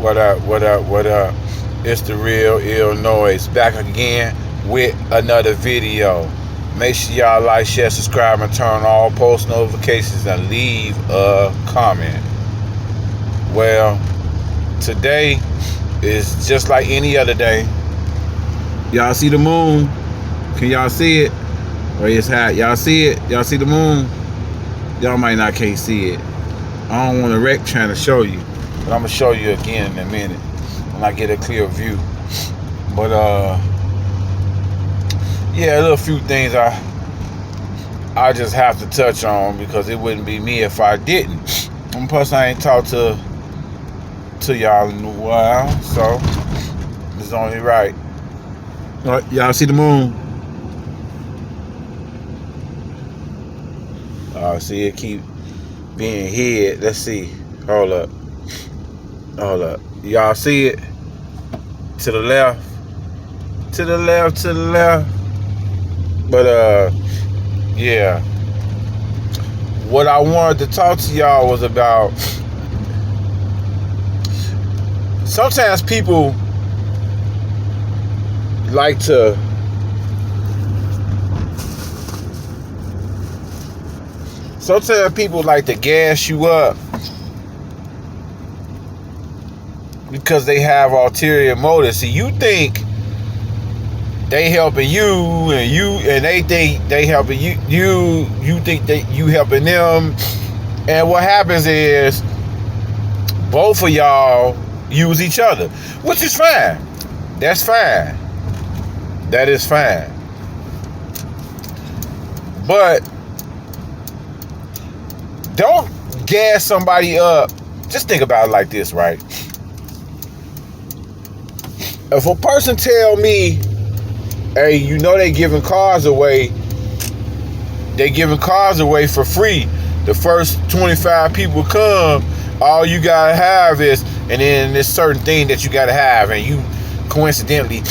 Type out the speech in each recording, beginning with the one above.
What up, what up, what up? It's the Real Ill Noise back again with another video. Make sure y'all like, share, subscribe, and turn on all post notifications and leave a comment. Well, today is just like any other day. Y'all see the moon? Can y'all see it? Or it's hot. Y'all see it? Y'all see the moon? Y'all might not can't see it. I don't want to wreck trying to show you, but I'm gonna show you again in a minute when I get a clear view. But yeah, a little few things I just have to touch on because it wouldn't be me if I didn't. And plus, I ain't talked to y'all in a while, so it's only right. Y'all see the moon? See it keep being hid. Let's see. Hold up. Y'all see it? To the left. To the left, to the left. But yeah. What I wanted to talk to y'all was about, sometimes people like to gas you up because they have ulterior motives. See, you think they helping you and they think they helping you think that you helping them, and what happens is both of y'all use each other, which is fine. That's fine. That is fine. But don't gas somebody up. Just think about it like this, right? If a person tell me, hey, you know they giving cars away for free. The first 25 people come, all you gotta have is, and then this certain thing that you gotta have, and you coincidentally,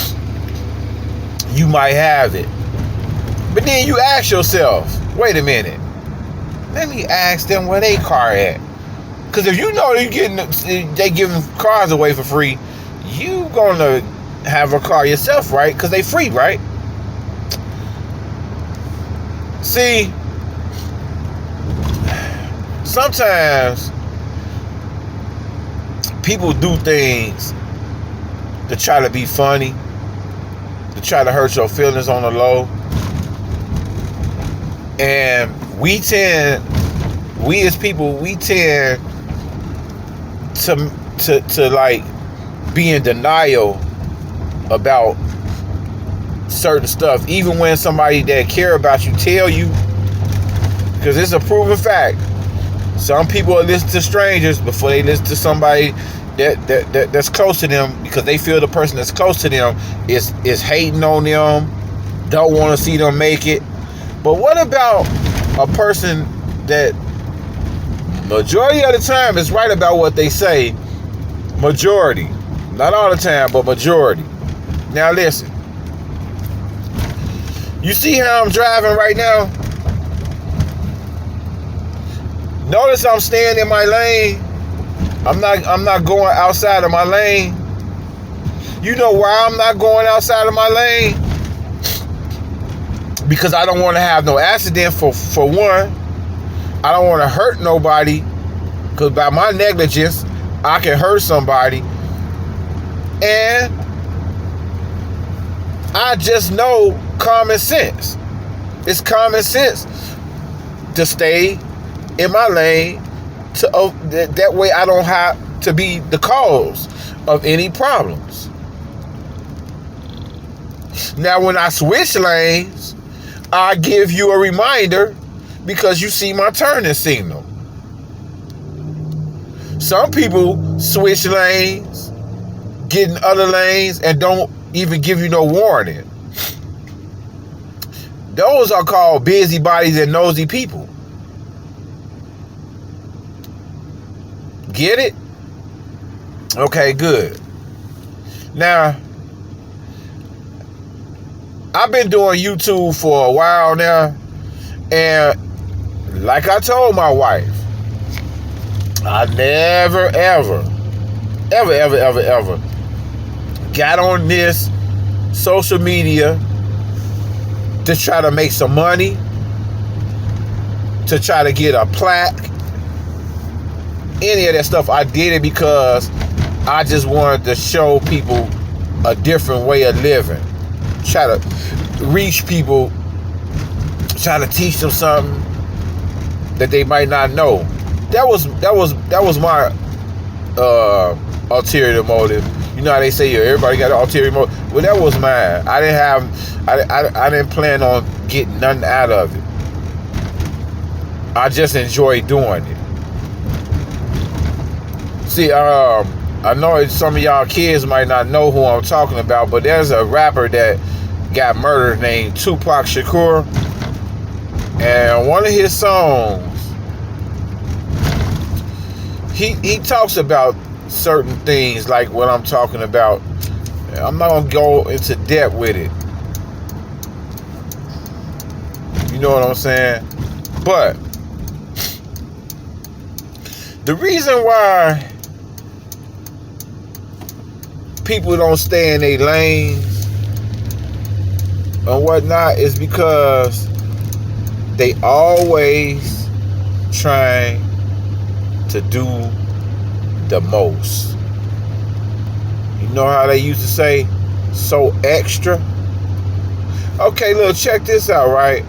you might have it. But then you ask yourself, wait a minute, let me ask them where they car at. Because if you know they giving cars away for free, you gonna have a car yourself, right? Because they free, right? See, sometimes people do things to try to be funny, to try to hurt your feelings on the low. And we as people, we tend to like be in denial about certain stuff, even when somebody that care about you tell you, because it's a proven fact. Some people will listen to strangers before they listen to somebody that's close to them, because they feel the person that's close to them is hating on them, don't want to see them make it. But what about a person that majority of the time is right about what they say? Majority. Not all the time, but majority. Now listen. You see how I'm driving right now? Notice I'm staying in my lane. I'm not going outside of my lane. You know why I'm not going outside of my lane? Because I don't want to have no accident, for one. I don't want to hurt nobody, because by my negligence, I can hurt somebody. And I just know common sense. It's common sense to stay in my lane, that way I don't have to be the cause of any problems. Now, when I switch lanes, I give you a reminder because you see my turning signal. Some people switch lanes, get in other lanes, and don't even give you no warning. Those are called busybodies and nosy people. Get it? Okay, good. Now, I've been doing YouTube for a while now, and like I told my wife, I never ever ever got on this social media to try to make some money, to try to get a plaque, any of that stuff. I did it because I just wanted to show people a different way of living, try to reach people, try to teach them something that they might not know. That was my ulterior motive. You know how they say everybody got an ulterior motive? Well, that was mine. I didn't plan on getting nothing out of it. I just enjoy doing it. See, I know some of y'all kids might not know who I'm talking about, but there's a rapper that got murdered named Tupac Shakur. And one of his songs, he talks about certain things like what I'm talking about. I'm not going to go into depth with it. You know what I'm saying? But the reason why people don't stay in their lanes and whatnot is because they always trying to do the most. You know how they used to say, so extra? Okay, look, check this out, right?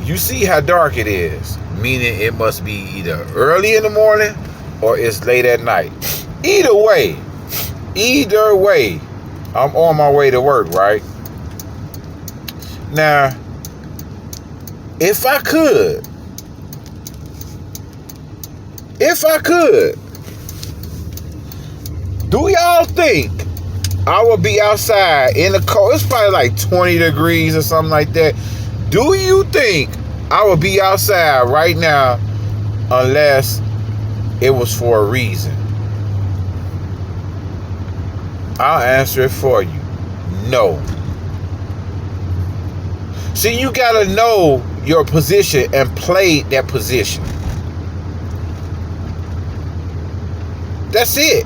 You see how dark it is, meaning it must be either early in the morning or it's late at night. Either way, I'm on my way to work, right? Now, if I could, do y'all think I would be outside in the cold? It's probably like 20 degrees or something like that. Do you think I would be outside right now unless it was for a reason? I'll answer it for you. No. See, you gotta know your position and play that position. That's it.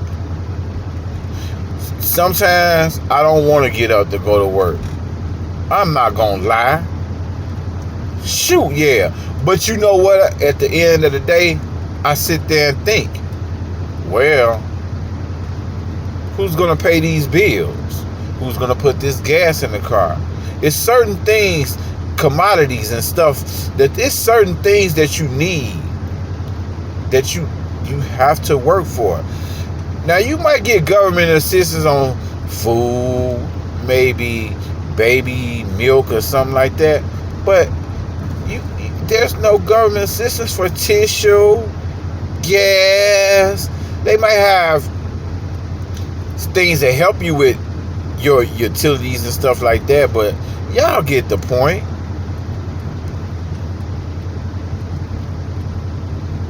Sometimes I don't want to get up to go to work. I'm not gonna lie. Shoot, yeah. But you know what? At the end of the day, I sit there and think, well, who's gonna pay these bills? Who's gonna put this gas in the car? It's certain things, commodities and stuff, that it's certain things that you need, that you have to work for. Now, you might get government assistance on food, maybe baby milk or something like that, but there's no government assistance for tissue, gas. They might have things that help you with your utilities and stuff like that, but y'all get the point.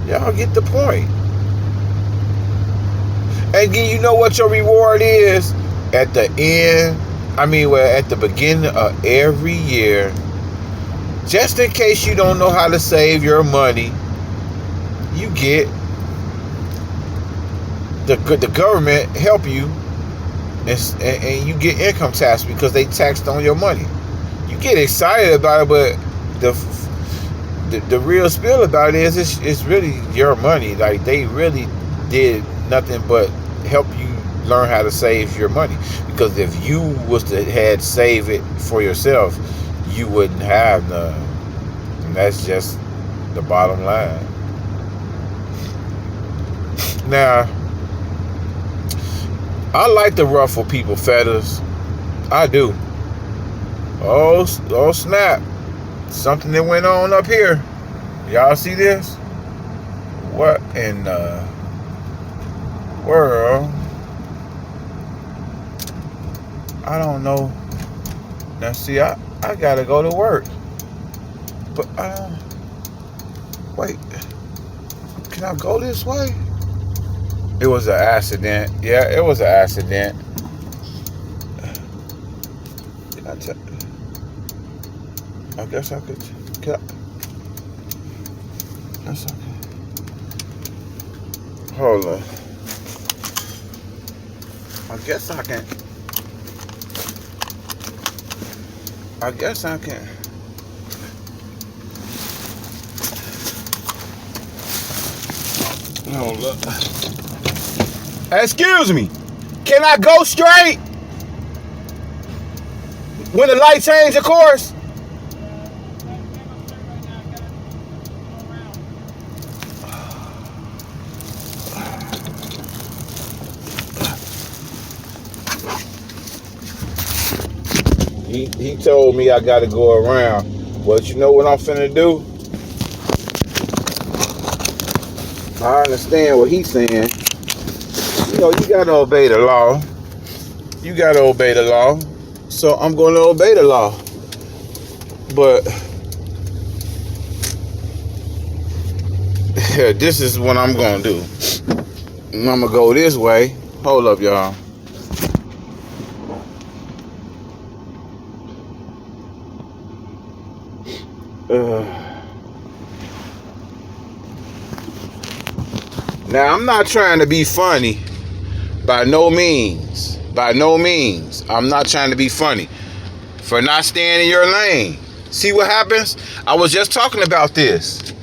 Y'all get the point. And then you know what your reward is? At the end, at the beginning of every year, just in case you don't know how to save your money, you get the government help you, and you get income tax because they taxed on your money. You get excited about it, but the real spill about it is it's really your money. Like, they really did nothing but help you learn how to save your money. Because if you was to had save it for yourself, you wouldn't have none. And that's just the bottom line. Now, I like to ruffle people's feathers. I do. Oh snap. Something that went on up here. Y'all see this? What in the world? I don't know. Now see, I gotta go to work. But wait. Can I go this way? It was an accident. Yeah, it was an accident. I guess I could. That's okay. Hold on. I guess I can. Hold up. Excuse me. Can I go straight? When the light change, of course. He told me I gotta go around. But you know what I'm finna do? I understand what he's saying. You know, you gotta obey the law. You gotta obey the law. So I'm gonna obey the law. But this is what I'm gonna do. I'm gonna go this way. Hold up, y'all. Now, I'm not trying to be funny. By no means. By no means. I'm not trying to be funny. For not staying in your lane. See what happens? I was just talking about this.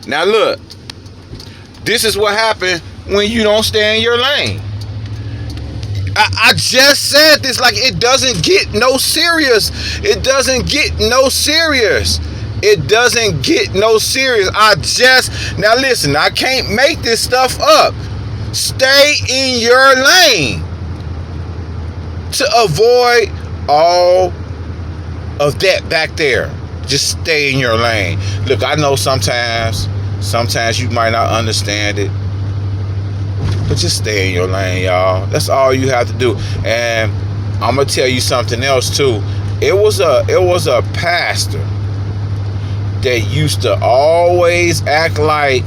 Now, look. This is what happens when you don't stay in your lane. I just said this, like, it doesn't get no serious. Now listen, I can't make this stuff up. Stay in your lane to avoid all of that back there. Just stay in your lane. Look, I know sometimes you might not understand it. But just stay in your lane, y'all. That's all you have to do. And I'm gonna tell you something else too. It was a pastor that used to always act like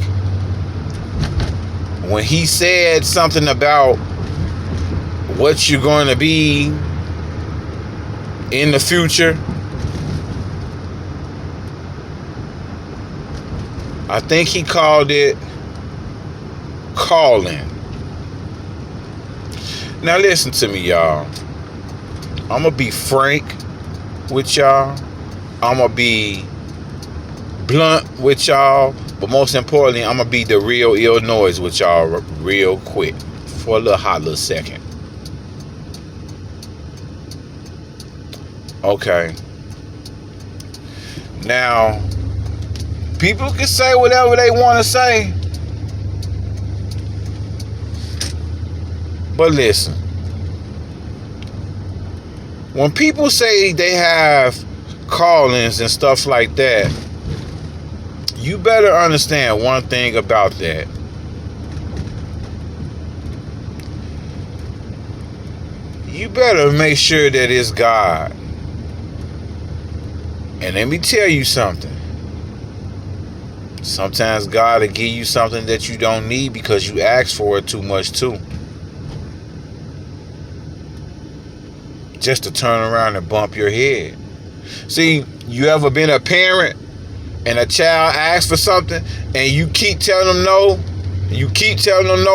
when he said something about what you're going to be in the future. I think he called it calling. Now listen to me, y'all. I'm going to be frank with y'all. I'm going to be blunt with y'all. But most importantly, I'm going to be the real Illinois with y'all real quick. For a little hot little second. Okay. Now, people can say whatever they want to say. But listen, when people say they have callings and stuff like that, you better understand one thing about that. You better make sure that it's God. And let me tell you something. Sometimes God will give you something that you don't need because you ask for it too much too. Just to turn around and bump your head. See, you ever been a parent and a child asks for something and you keep telling them no?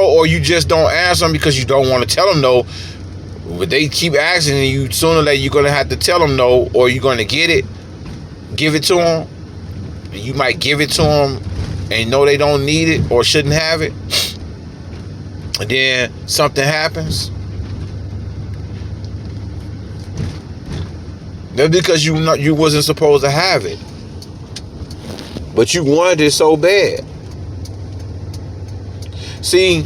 Or you just don't answer them because you don't want to tell them no. But they keep asking you, sooner or later you're going to have to tell them no, or you're going to give it to them. And you might give it to them and know they don't need it or shouldn't have it. And then something happens. That's because you wasn't supposed to have it. But you wanted it so bad. See,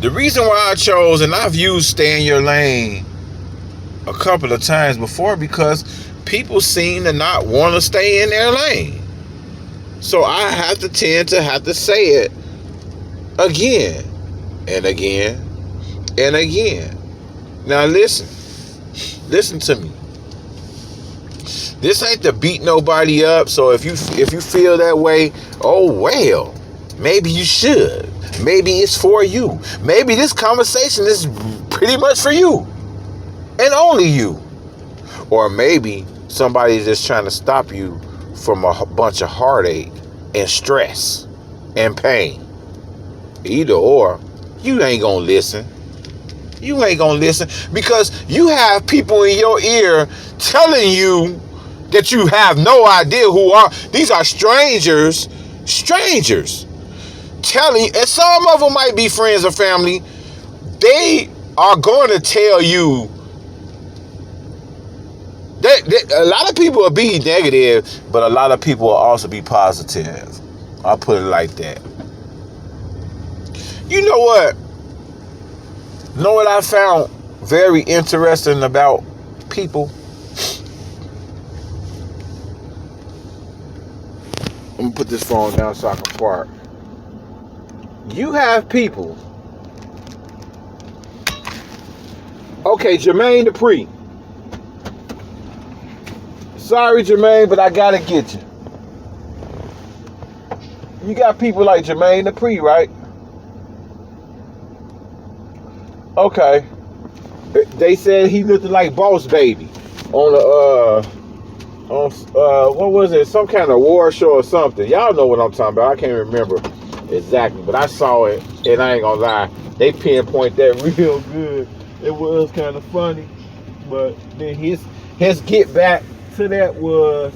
the reason why I chose, and I've used stay in your lane a couple of times before, because people seem to not want to stay in their lane. So I have to tend to have to say it again and again and again. Now listen to me. This ain't to beat nobody up. So if you feel that way, oh well, maybe you should. Maybe it's for you. Maybe this conversation is pretty much for you and only you. Or maybe somebody's just trying to stop you from a bunch of heartache and stress and pain. Either or, you ain't gonna listen. You ain't gonna listen because you have people in your ear telling you that you have no idea who are. These are strangers. Strangers. Telling, and some of them might be friends or family. They are going to tell you that a lot of people will be negative, but a lot of people will also be positive. I'll put it like that. You know what? Know what I found very interesting about people? I'm gonna put this phone down so I can park. You have people. Okay, Jermaine Dupri. Sorry, Jermaine, but I gotta get you. You got people like Jermaine Dupri, right? Okay. They said he looked like Boss Baby on what was it? Some kind of war show or something. Y'all know what I'm talking about. I can't remember exactly, but I saw it, and I ain't gonna lie, they pinpoint that real good. It was kind of funny, but then his get back to that was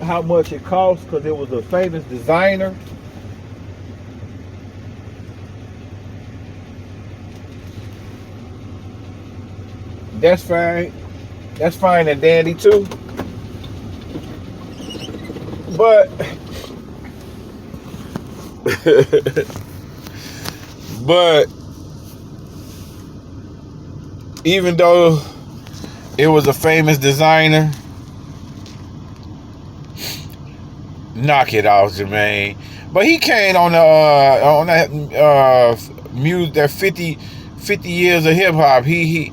how much it cost, because it was a famous designer. That's fine. That's fine and dandy too. But but even though it was a famous designer, knock it off, Jermaine. But he came on that music, that 50 years of hip hop. He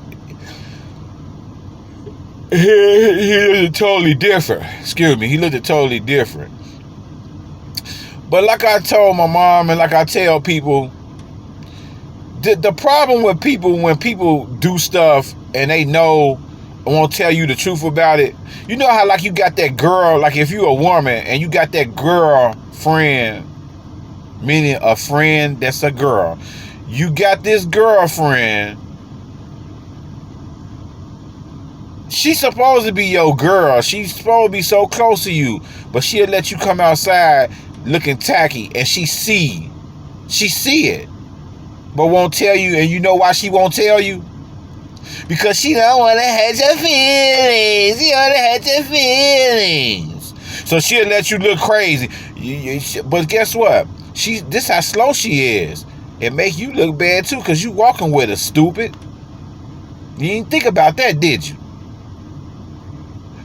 looked totally different. Excuse me. He looked totally different. But like I told my mom, and like I tell people, the problem with people, when people do stuff and they know and won't tell you the truth about it. You know how, like, you got that girl, like if you're a woman and you got that girlfriend, meaning a friend that's a girl. You got this girlfriend. She's supposed to be your girl. She's supposed to be so close to you. But she'll let you come outside looking tacky, and she see it, but won't tell you. And you know why she won't tell you? Because she don't want to hurt your feelings. She don't want to hurt your feelings. So she'll let you look crazy. But guess what? This how slow she is. It make you look bad too, because you walking with her, stupid. You didn't think about that, did you?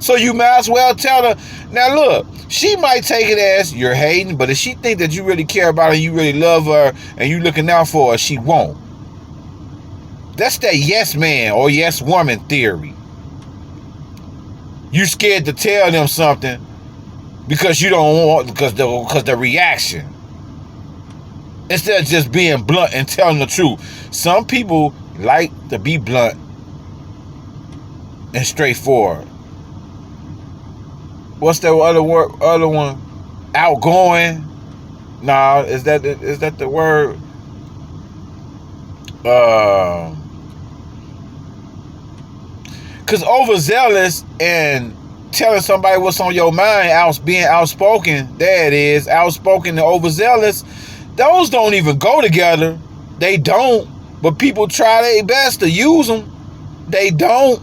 So you might as well tell her. Now look, she might take it as you're hating, but if she think that you really care about her, you really love her, and you looking out for her, she won't. That's that yes man or yes woman theory. You scared to tell them something because you don't want, because the reaction. Instead of just being blunt and telling the truth. Some people like to be blunt and straightforward. What's that other one? Outgoing? Nah, is that the word? Because overzealous and telling somebody what's on your mind, being outspoken, there it is, outspoken and overzealous, those don't even go together. They don't. But people try their best to use them. They don't.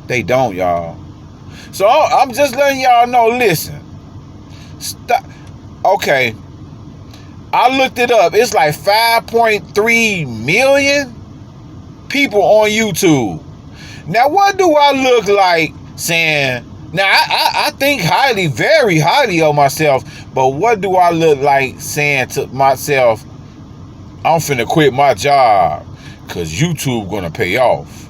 They don't, y'all. So I'm just letting y'all know, listen. Stop. Okay. I looked it up. It's like 5.3 million people on YouTube. Now, what do I look like saying? Now, I think highly, very highly of myself. But what do I look like saying to myself, I'm finna quit my job because YouTube gonna pay off?